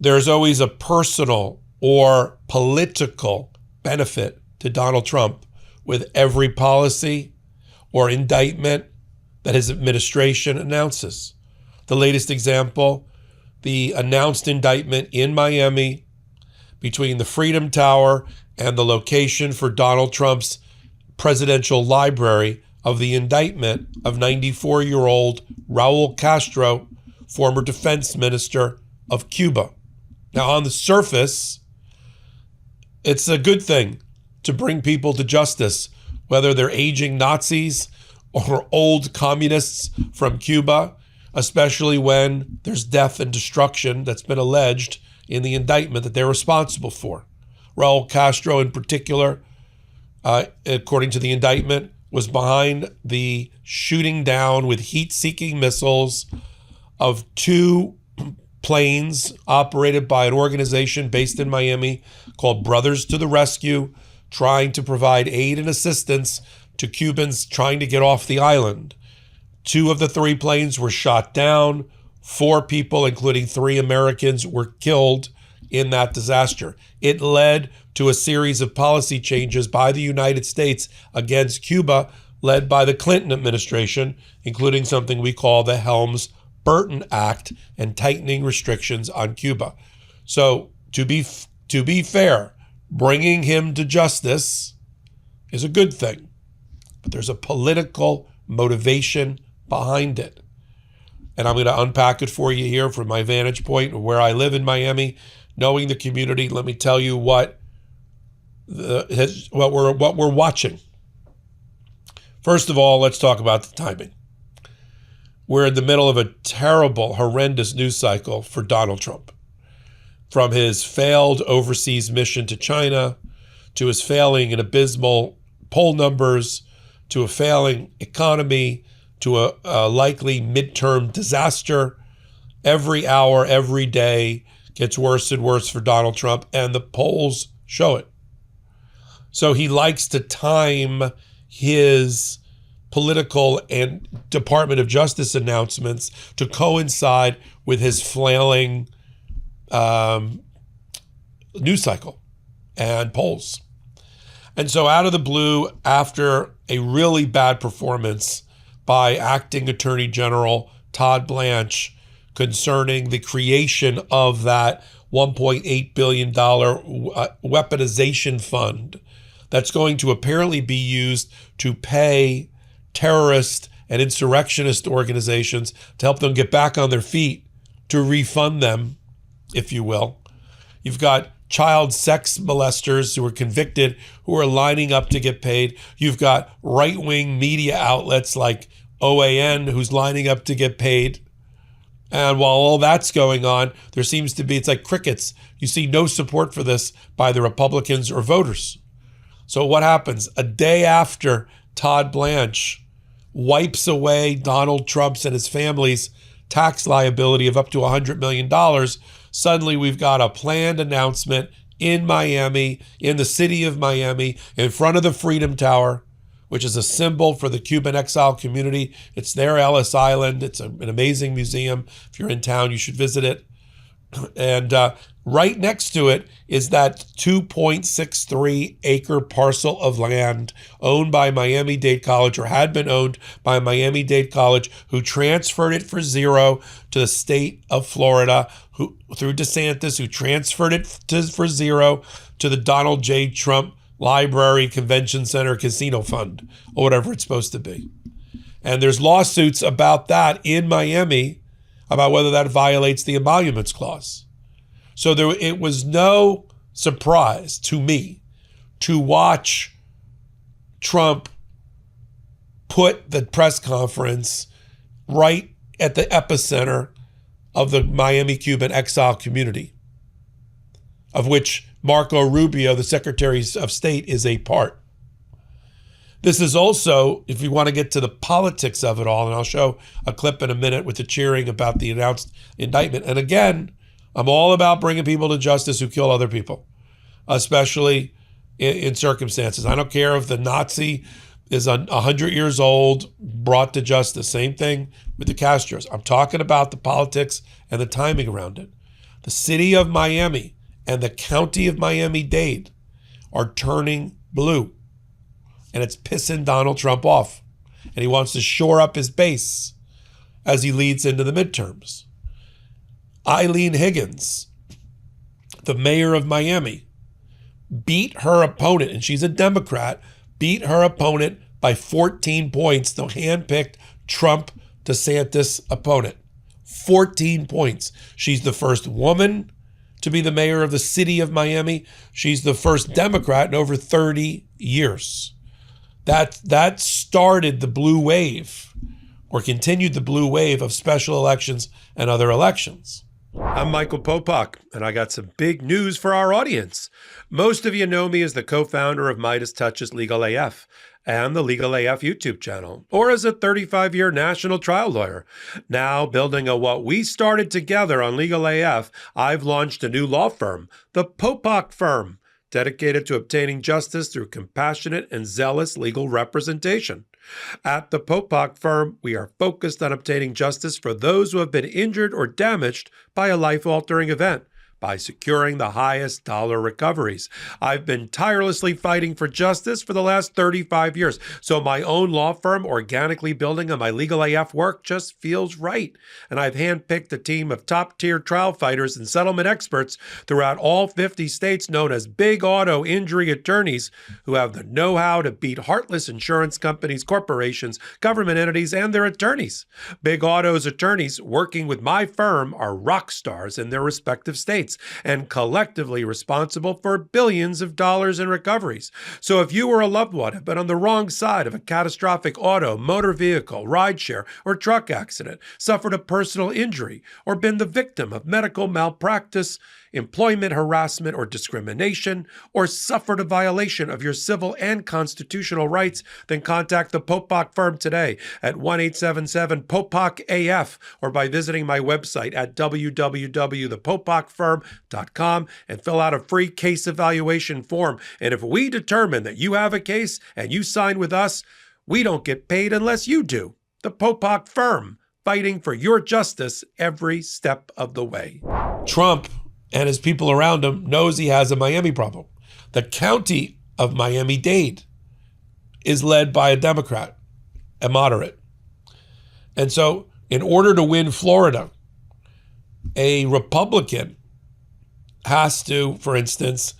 there's always a personal or political benefit to Donald Trump with every policy or indictment that his administration announces. The latest example, the announced indictment in Miami between the Freedom Tower and the location for Donald Trump's presidential library of the indictment of 94-year-old Raúl Castro, former defense minister of Cuba. Now, on the surface, it's a good thing to bring people to justice, whether they're aging Nazis or old communists from Cuba, especially when there's death and destruction that's been alleged in the indictment that they're responsible for. Raul Castro, in particular, according to the indictment, was behind the shooting down with heat-seeking missiles of 2 planes operated by an organization based in Miami called Brothers to the Rescue, trying to provide aid and assistance to Cubans trying to get off the island. 2 of the 3 planes were shot down. 4 people, including 3 Americans, were killed in that disaster. It led to a series of policy changes by the United States against Cuba, led by the Clinton administration, including something we call the Helms-Burton Act and tightening restrictions on Cuba. So to be fair, bringing him to justice is a good thing, but there's a political motivation behind it. And I'm going to unpack it for you here from my vantage point where I live in Miami, knowing the community. Let me tell you what we're watching. First of all, let's talk about the timing. We're in the middle of a terrible, horrendous news cycle for Donald Trump. From his failed overseas mission to China, to his failing and abysmal poll numbers, to a failing economy, to a likely midterm disaster. Every hour, every day gets worse and worse for Donald Trump, and the polls show it. So he likes to time his political and Department of Justice announcements to coincide with his flailing news cycle and polls. And so out of the blue, after a really bad performance by Acting Attorney General Todd Blanche concerning the creation of that $1.8 billion weaponization fund that's going to apparently be used to pay terrorist and insurrectionist organizations to help them get back on their feet, to refund them, if you will. You've got child sex molesters who are convicted who are lining up to get paid. You've got right-wing media outlets like OAN who's lining up to get paid. And while all that's going on, there seems to be, it's like crickets. You see no support for this by the Republicans or voters. So what happens? A day after Todd Blanche wipes away Donald Trump's and his family's tax liability of up to $100 million, suddenly we've got a planned announcement in Miami, in the city of Miami, in front of the Freedom Tower, which is a symbol for the Cuban exile community. It's their Ellis Island. It's an amazing museum. If you're in town, you should visit it. And right next to it is that 2.63 acre parcel of land owned by Miami-Dade College, or had been owned by Miami-Dade College, who transferred it for zero to the state of Florida, who through DeSantis, who transferred it for zero to the Donald J. Trump Library, Convention Center, Casino Fund, or whatever it's supposed to be. And there's lawsuits about that in Miami about whether that violates the emoluments clause. So it was no surprise to me to watch Trump put the press conference right at the epicenter of the Miami Cuban exile community, of which Marco Rubio, the Secretary of State, is a part. This is also, if you want to get to the politics of it all, and I'll show a clip in a minute with the cheering about the announced indictment. And again, I'm all about bringing people to justice who kill other people, especially in circumstances. I don't care if the Nazi is 100 years old, brought to justice. Same thing with the Castros. I'm talking about the politics and the timing around it. The city of Miami and the county of Miami-Dade are turning blue. And it's pissing Donald Trump off. And he wants to shore up his base as he leads into the midterms. Eileen Higgins, the mayor of Miami, beat her opponent, and she's a Democrat, beat her opponent by 14 points, the hand-picked Trump DeSantis opponent. 14 points. She's the first woman to be the mayor of the city of Miami. She's the first Democrat in over 30 years. That started the blue wave, or continued the blue wave of special elections and other elections. I'm Michael Popok, and I got some big news for our audience. Most of you know me as the co-founder of MeidasTouch's Legal AF and the Legal AF YouTube channel, or as a 35-year national trial lawyer. Now, building on what we started together on Legal AF, I've launched a new law firm, the Popok Firm, dedicated to obtaining justice through compassionate and zealous legal representation. At the Popok Firm, we are focused on obtaining justice for those who have been injured or damaged by a life-altering event, by securing the highest dollar recoveries. I've been tirelessly fighting for justice for the last 35 years, so my own law firm organically building on my Legal AF work just feels right. And I've handpicked a team of top-tier trial fighters and settlement experts throughout all 50 states known as big auto injury attorneys who have the know-how to beat heartless insurance companies, corporations, government entities, and their attorneys. Big Auto's attorneys working with my firm are rock stars in their respective states, and collectively responsible for billions of dollars in recoveries. So if you or a loved one have been on the wrong side of a catastrophic auto, motor vehicle, rideshare, or truck accident, suffered a personal injury, or been the victim of medical malpractice, employment harassment or discrimination, or suffered a violation of your civil and constitutional rights, then contact the Popok Firm today at 1-877-POPOK-AF or by visiting my website at www.thepopokfirm.com and fill out a free case evaluation form. And if we determine that you have a case and you sign with us, we don't get paid unless you do. The Popok Firm, fighting for your justice every step of the way. Trump and his people around him knows he has a Miami problem. The county of Miami-Dade is led by a Democrat, a moderate. And so in order to win Florida, a Republican has to, for instance,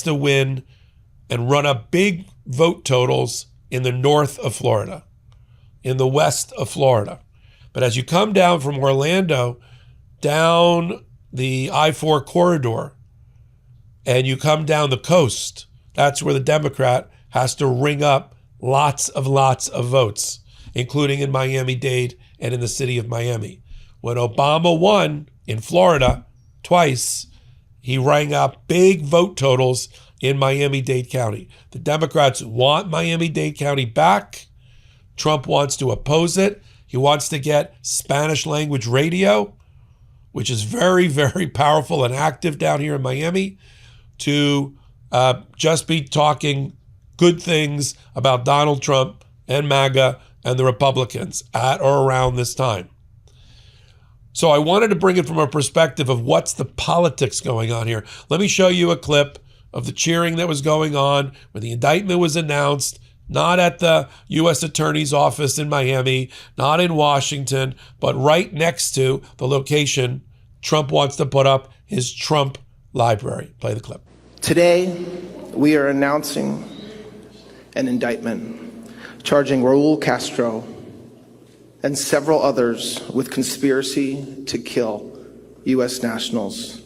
win and run up big vote totals in the north of Florida, in the west of Florida. But as you come down from Orlando, down the I-4 corridor, and you come down the coast, that's where the Democrat has to ring up lots of votes, including in Miami-Dade and in the city of Miami. When Obama won in Florida twice, he rang up big vote totals in Miami-Dade County. The Democrats want Miami-Dade County back. Trump wants to oppose it. He wants to get Spanish language radio, which is very, very powerful and active down here in Miami, to just be talking good things about Donald Trump and MAGA and the Republicans at or around this time. So I wanted to bring it from a perspective of what's the politics going on here. Let me show you a clip of the cheering that was going on when the indictment was announced, not at the U.S. Attorney's Office in Miami, not in Washington, but right next to the location Trump wants to put up his Trump library. Play the clip. Today, we are announcing an indictment charging Raúl Castro and several others with conspiracy to kill U.S. nationals.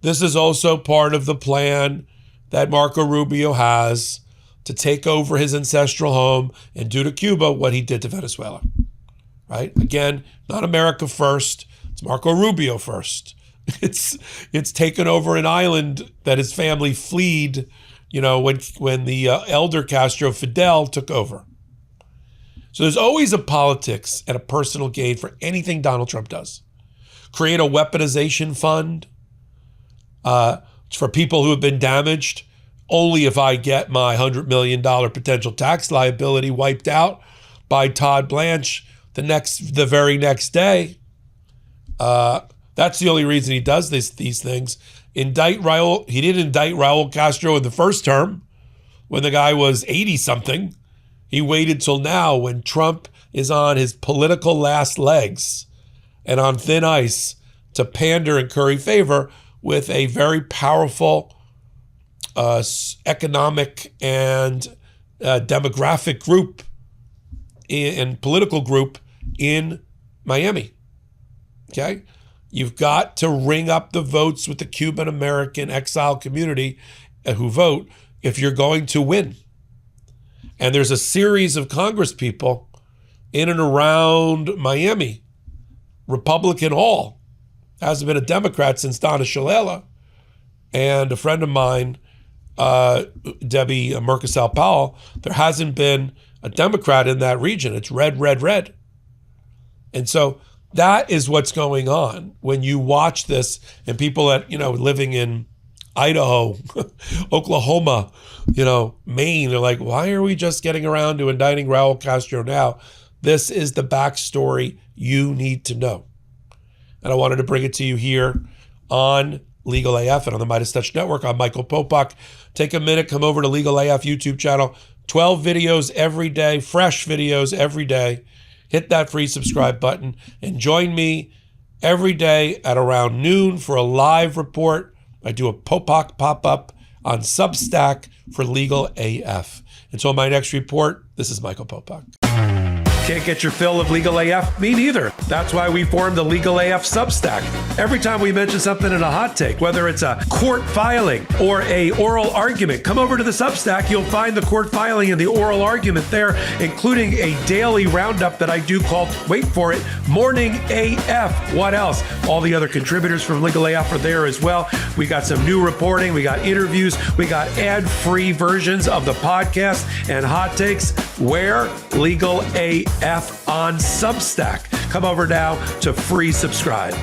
This is also part of the plan that Marco Rubio has to take over his ancestral home and do to Cuba what he did to Venezuela, right? Again, not America first, it's Marco Rubio first. It's taken over an island that his family fled, when the elder Castro Fidel took over. So there's always a politics and a personal gain for anything Donald Trump does. Create a weaponization fund for people who have been damaged. Only if I get my $100 million potential tax liability wiped out by Todd Blanche the very next day. That's the only reason he does these things. He didn't indict Raúl Castro in the first term when the guy was 80-something. He waited till now when Trump is on his political last legs and on thin ice to pander and curry favor with a very powerful economic and demographic group and political group in Miami. Okay? You've got to ring up the votes with the Cuban American exile community who vote if you're going to win. And there's a series of Congress people in and around Miami, Republican all. Hasn't been a Democrat since Donna Shalala. And a friend of mine, Debbie Mercosal Powell, there hasn't been a Democrat in that region. It's red, red, red. And so that is what's going on when you watch this, and people that, living in Idaho, Oklahoma, Maine, they're like, why are we just getting around to indicting Raul Castro now? This is the backstory you need to know. And I wanted to bring it to you here on Legal AF and on the MeidasTouch Network. I'm Michael Popok. Take a minute, come over to Legal AF YouTube channel. 12 videos every day, fresh videos every day. Hit that free subscribe button and join me every day at around noon for a live report. I do a Popok pop-up on Substack for Legal AF. Until my next report, this is Michael Popok. Can't get your fill of Legal AF? Me neither. That's why we formed the Legal AF Substack. Every time we mention something in a hot take, whether it's a court filing or a oral argument, come over to the Substack. You'll find the court filing and the oral argument there, including a daily roundup that I do called, wait for it, Morning AF. What else? All the other contributors from Legal AF are there as well. We got some new reporting. We got interviews. We got ad-free versions of the podcast and hot takes. Where? Legal AF on Substack. Come over now to free subscribe.